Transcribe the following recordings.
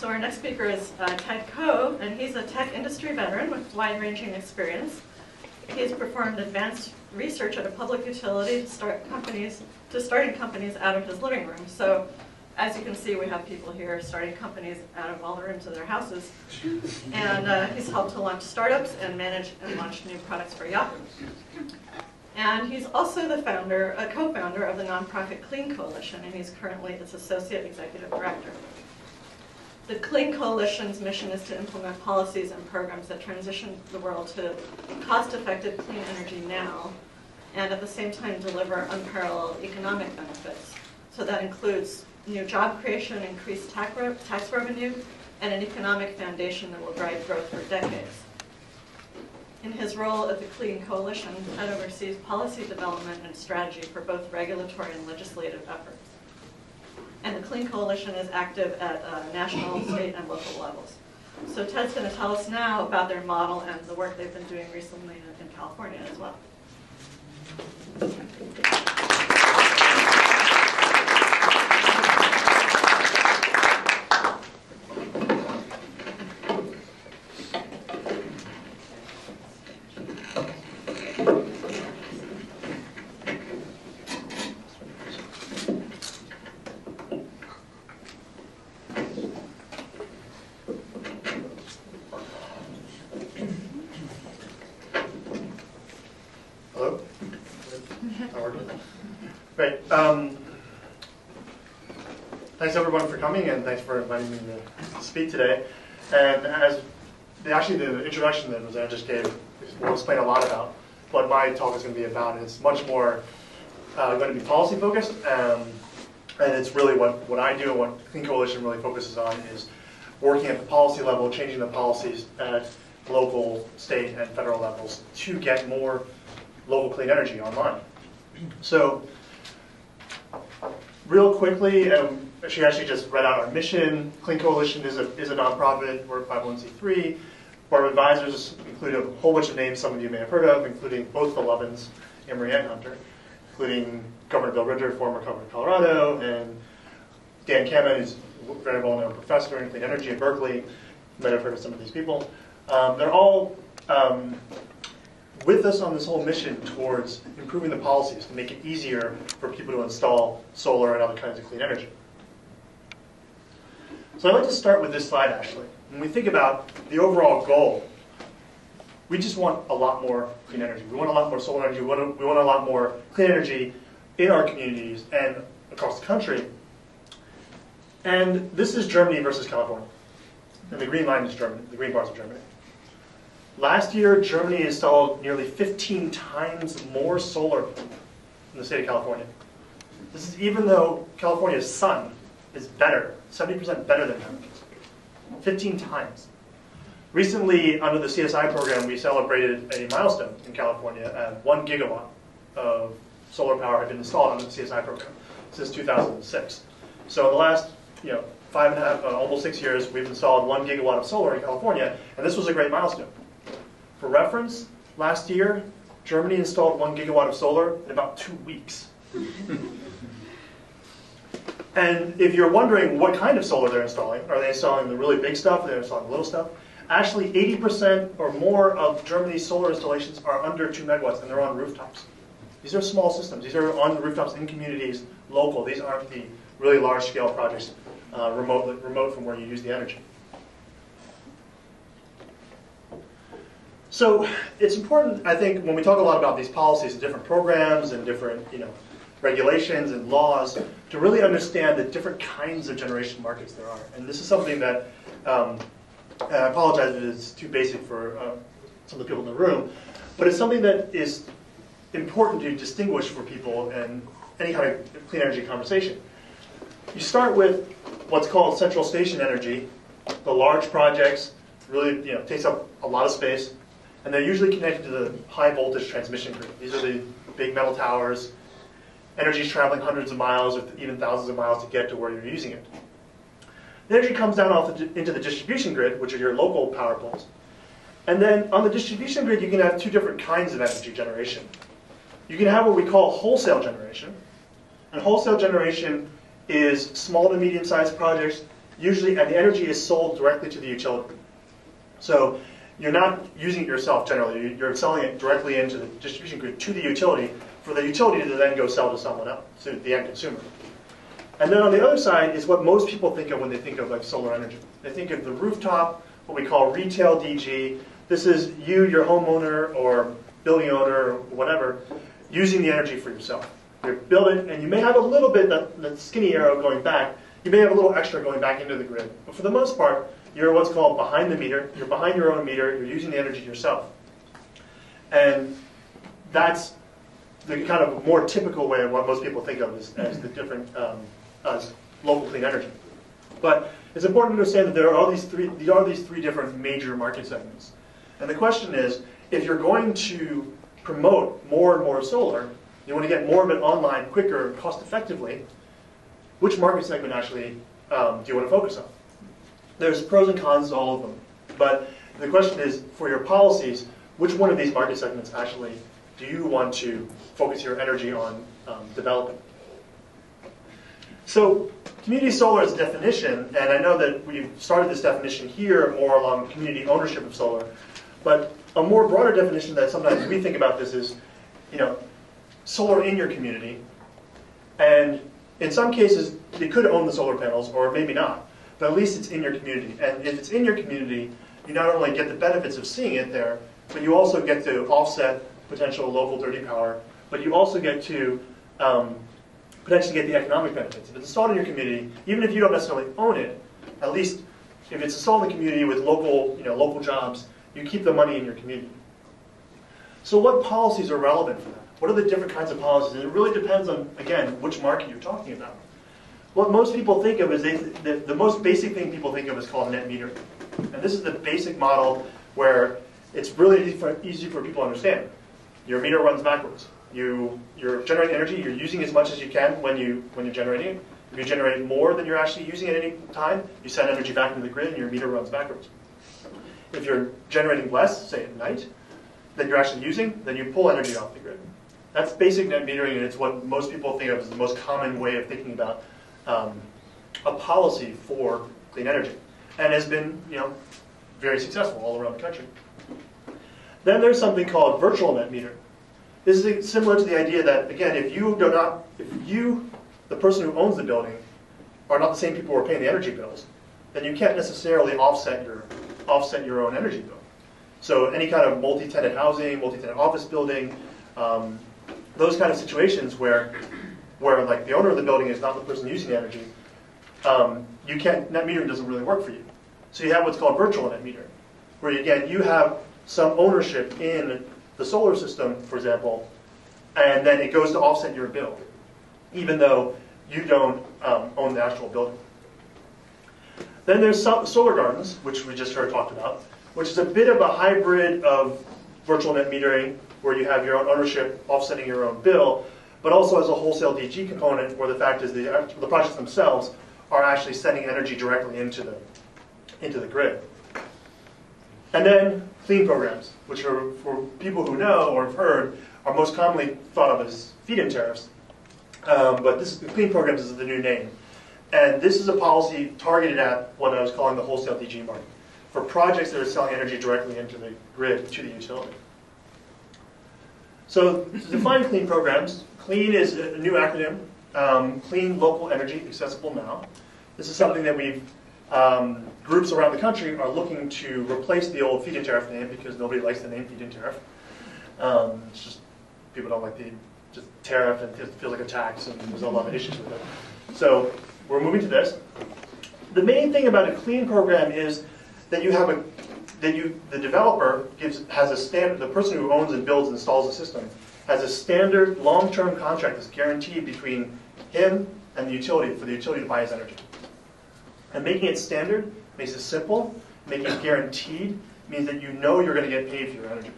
So our next speaker is Ted Coe, and he's a tech industry veteran with wide-ranging experience. He's performed advanced research at a public utility to starting companies out of his living room. So as you can see, we have people here starting companies out of all the rooms of their houses. And he's helped to launch startups and manage and launch new products for Yahoo. And he's also the co-founder of the nonprofit Clean Coalition, and he's currently its associate executive director. The Clean Coalition's mission is to implement policies and programs that transition the world to cost-effective clean energy now, and at the same time deliver unparalleled economic benefits. So that includes new job creation, increased tax revenue, and an economic foundation that will drive growth for decades. In his role at the Clean Coalition, Ted oversees policy development and strategy for both regulatory and legislative efforts. And the Clean Coalition is active at national, state, and local levels. So Ted's going to tell us now about their model and the work they've been doing recently in California as well. Great. Thanks everyone for coming, and thanks for inviting me to speak today. And as actually the introduction that Rosanna just gave will explain a lot about what my talk is going to be about. It's much more going to be policy focused, and it's really what I do and what Clean Coalition really focuses on is working at the policy level, changing the policies at local, state, and federal levels to get more local clean energy online. So, real quickly, she actually just read out our mission. Clean Coalition is a nonprofit. We're a 501c3. Our advisors include a whole bunch of names some of you may have heard of, including both the Lovins and Marie Hunter, including Governor Bill Ritter, former governor of Colorado, and Dan Kamen, who's a very well-known professor in clean energy at Berkeley. You might have heard of some of these people. They're all with us on this whole mission towards improving the policies to make it easier for people to install solar and other kinds of clean energy. So I'd like to start with this slide, actually. When we think about the overall goal, we just want a lot more clean energy. We want a lot more solar energy. We want a lot more clean energy in our communities and across the country. And this is Germany versus California. And the green line is Germany, the green bars are Germany. Last year, Germany installed nearly 15 times more solar in the state of California. This is even though California's sun is better, 70% better than Germany's. 15 times. Recently, under the CSI program, we celebrated a milestone in California. 1 gigawatt of solar power had been installed under the CSI program since 2006. So in the last 5.5, almost 6 years, we've installed 1 gigawatt of solar in California, and this was a great milestone. For reference, last year, Germany installed 1 gigawatt of solar in about 2 weeks. And if you're wondering what kind of solar they're installing, are they installing the really big stuff, or are they installing the little stuff? Actually, 80% or more of Germany's solar installations are under 2 megawatts, and they're on rooftops. These are small systems. These are on rooftops in communities, local. These aren't the really large-scale projects remote from where you use the energy. So it's important, I think, when we talk a lot about these policies and different programs and different regulations and laws, to really understand the different kinds of generation markets there are. And this is something that, I apologize if it's too basic for some of the people in the room, but it's something that is important to distinguish for people in any kind of clean energy conversation. You start with what's called central station energy. The large projects really takes up a lot of space. And they're usually connected to the high voltage transmission grid. These are the big metal towers. Energy is traveling hundreds of miles or even thousands of miles to get to where you're using it. The energy comes down into the distribution grid, which are your local power poles. And then on the distribution grid, you can have 2 different kinds of energy generation. You can have what we call wholesale generation. And wholesale generation is small to medium-sized projects usually, and the energy is sold directly to the utility. So you're not using it yourself generally. You're selling it directly into the distribution grid to the utility for the utility to then go sell to someone else, to the end consumer. And then on the other side is what most people think of when they think of like solar energy. They think of the rooftop, what we call retail DG. This is you, your homeowner or building owner or whatever, using the energy for yourself. You're building, and you may have a little bit, that skinny arrow going back, you may have a little extra going back into the grid. But for the most part, you're what's called behind the meter. You're behind your own meter. You're using the energy yourself. And that's the kind of more typical way of what most people think of as the different, as local clean energy. But it's important to understand that there are these three different major market segments. And the question is, if you're going to promote more and more solar, you want to get more of it online quicker, cost effectively, which market segment actually do you want to focus on? There's pros and cons to all of them. But the question is, for your policies, which one of these market segments actually do you want to focus your energy on developing? So community solar is a definition, and I know that we've started this definition here more along community ownership of solar, but a more broader definition that sometimes we think about this is, solar in your community, and in some cases they could own the solar panels or maybe not, but at least it's in your community. And if it's in your community, you not only get the benefits of seeing it there, but you also get to offset potential local dirty power, but you also get to potentially get the economic benefits. If it's installed in your community, even if you don't necessarily own it, at least if it's installed in the community with local jobs, you keep the money in your community. So what policies are relevant for that? What are the different kinds of policies? And it really depends on, again, which market you're talking about. What most people think of is, the most basic thing people think of is called net metering. And this is the basic model where it's really easy for people to understand. Your meter runs backwards. You're generating energy, you're using as much as you can when you're generating it. If you generate more than you're actually using at any time, you send energy back into the grid and your meter runs backwards. If you're generating less, say at night, than you're actually using, then you pull energy off the grid. That's basic net metering, and it's what most people think of as the most common way of thinking about a policy for clean energy, and has been very successful all around the country. Then there's something called virtual net metering. This is similar to the idea that, again, if you, the person who owns the building, are not the same people who are paying the energy bills, then you can't necessarily offset your own energy bill. So any kind of multi-tenant housing, multi-tenant office building, those kind of situations where like the owner of the building is not the person using the energy, net metering doesn't really work for you. So you have what's called virtual net metering, where again you have some ownership in the solar system, for example, and then it goes to offset your bill, even though you don't own the actual building. Then there's solar gardens, which we just heard talked about, which is a bit of a hybrid of virtual net metering, where you have your own ownership offsetting your own bill, but also has a wholesale DG component, where the fact is the projects themselves are actually sending energy directly into the grid. And then clean programs, which are, for people who know or have heard, are most commonly thought of as feed-in tariffs. But clean programs is the new name. And this is a policy targeted at what I was calling the wholesale DG market, for projects that are selling energy directly into the grid to the utility. So to define clean programs, CLEAN is a new acronym, Clean Local Energy Accessible Now. This is something that groups around the country are looking to replace the old feed-in tariff name, because nobody likes the name feed-in tariff. It's just, people don't like the tariff, and it feels like a tax, and there's a lot of issues with it. So we're moving to this. The main thing about a clean program is that the developer has a standard, the person who owns and builds and installs the system has a standard long-term contract that's guaranteed between him and the utility for the utility to buy his energy. And making it standard makes it simple. Making it guaranteed means that you know you're going to get paid for your energy.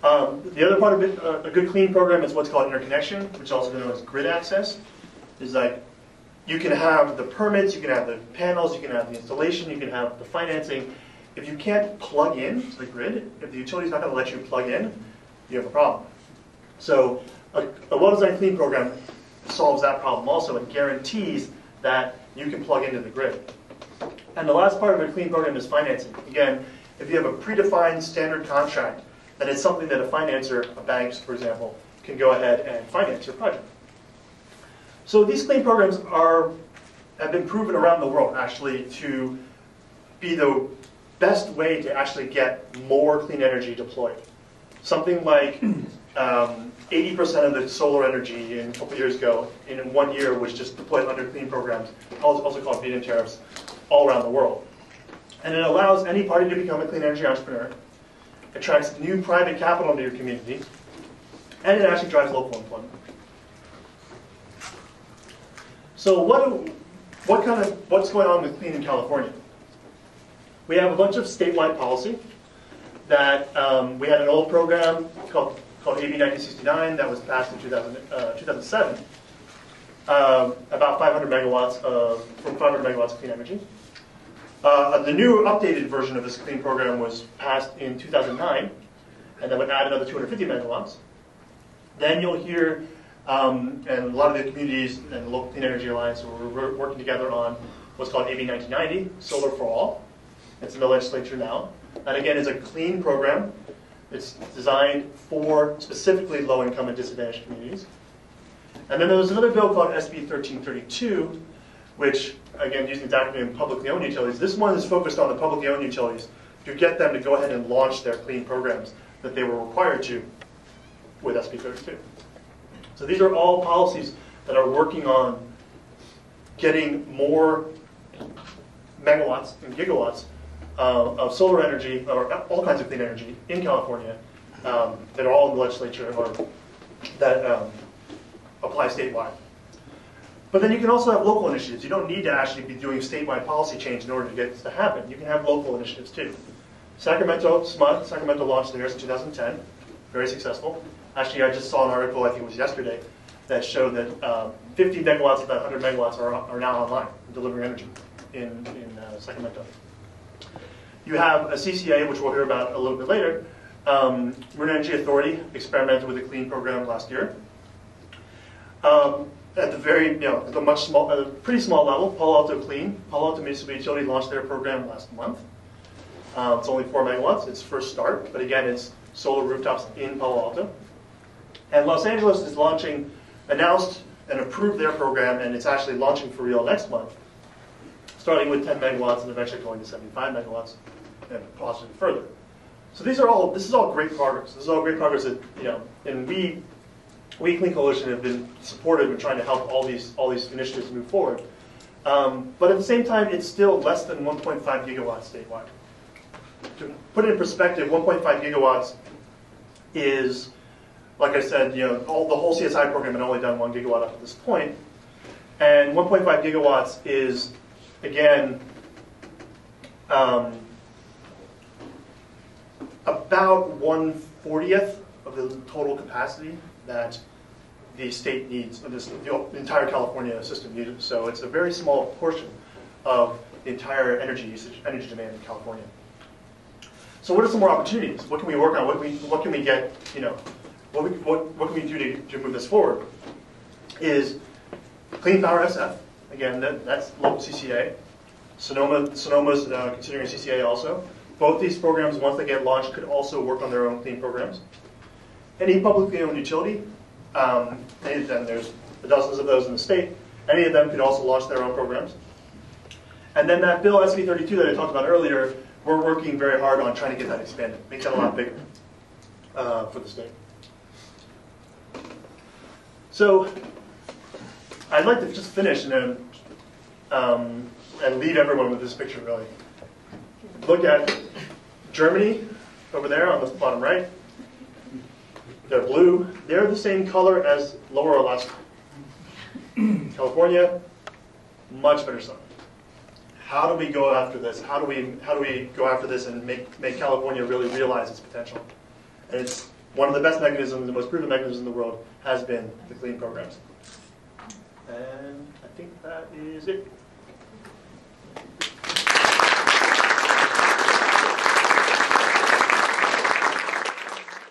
The other part of it, a good clean program, is what's called interconnection, which is also known as grid access. Is like you can have the permits, you can have the panels, you can have the installation, you can have the financing. If you can't plug in to the grid, if the utility's not going to let you plug in, you have a problem. So a well-designed clean program solves that problem also, and guarantees that you can plug into the grid. And the last part of a clean program is financing. Again, if you have a predefined standard contract, then it's something that a financer, a bank, for example, can go ahead and finance your project. So these clean programs have been proven around the world, actually, to be the best way to actually get more clean energy deployed. Something like 80% of the solar energy a couple years ago, in 1 year, was just deployed under clean programs, also called feed-in tariffs, all around the world. And it allows any party to become a clean energy entrepreneur, attracts new private capital into your community, and it actually drives local employment. So what's going on with clean in California? We have a bunch of statewide policy that we had an old program called AB 1969 that was passed in 2007, about 500 megawatts from 500 megawatts of clean energy. The new updated version of this clean program was passed in 2009, and that would add another 250 megawatts. Then you'll hear, and a lot of the communities and the local Clean Energy Alliance were working together on what's called AB 1990, Solar for All. It's in the legislature now. That again is a clean program. It's designed for specifically low-income and disadvantaged communities. And then there was another bill called SB 1332, which, again, using the acronym publicly owned utilities. This one is focused on the publicly owned utilities to get them to go ahead and launch their clean programs that they were required to with SB 32. So these are all policies that are working on getting more megawatts and gigawatts of solar energy, or all kinds of clean energy in California that are all in the legislature or that apply statewide. But then you can also have local initiatives. You don't need to actually be doing statewide policy change in order to get this to happen. You can have local initiatives too. Sacramento launched theirs in 2010, very successful. Actually, I just saw an article, I think it was yesterday, that showed that 50 megawatts of that 100 megawatts are now online, delivering energy in Sacramento. You have a CCA, which we'll hear about a little bit later. Marine Energy Authority experimented with a clean program last year. At the very, at a pretty small level, Palo Alto Clean, Palo Alto Municipal Utility launched their program last month. It's only 4 megawatts. It's first start, but again, it's solar rooftops in Palo Alto. And Los Angeles is announced and approved their program, and it's actually launching for real next month, starting with 10 megawatts and eventually going to 75 megawatts and possibly further. So this is all great progress. This is all great progress that, and we Clean Coalition have been supportive in trying to help all these initiatives move forward. But at the same time, it's still less than 1.5 gigawatts statewide. To put it in perspective, 1.5 gigawatts is, like I said, the whole CSI program had only done 1 gigawatt up to this point. And 1.5 gigawatts is, again, about 1/40th of the total capacity that the state needs, the entire California system needs. So it's a very small portion of the entire energy demand in California. So what are some more opportunities? What can we work on? What can we get? What can we do to move this forward? Is Clean Power SF. Again, that's local CCA. Sonoma's considering a CCA also. Both these programs, once they get launched, could also work on their own clean programs. Any publicly owned utility, any of them, there's dozens of those in the state, any of them could also launch their own programs. And then that bill, SB 32, that I talked about earlier, we're working very hard on trying to get that expanded, make that a lot bigger for the state. So I'd like to just finish and leave everyone with this picture, really. Look at Germany over there on the bottom right. They're blue. They're the same color as Lower Alaska. California, much better sun. How do we go after this? How do we go after this and make California really realize its potential? And it's one of the best mechanisms, the most proven mechanisms in the world has been the clean programs. And I think that is it.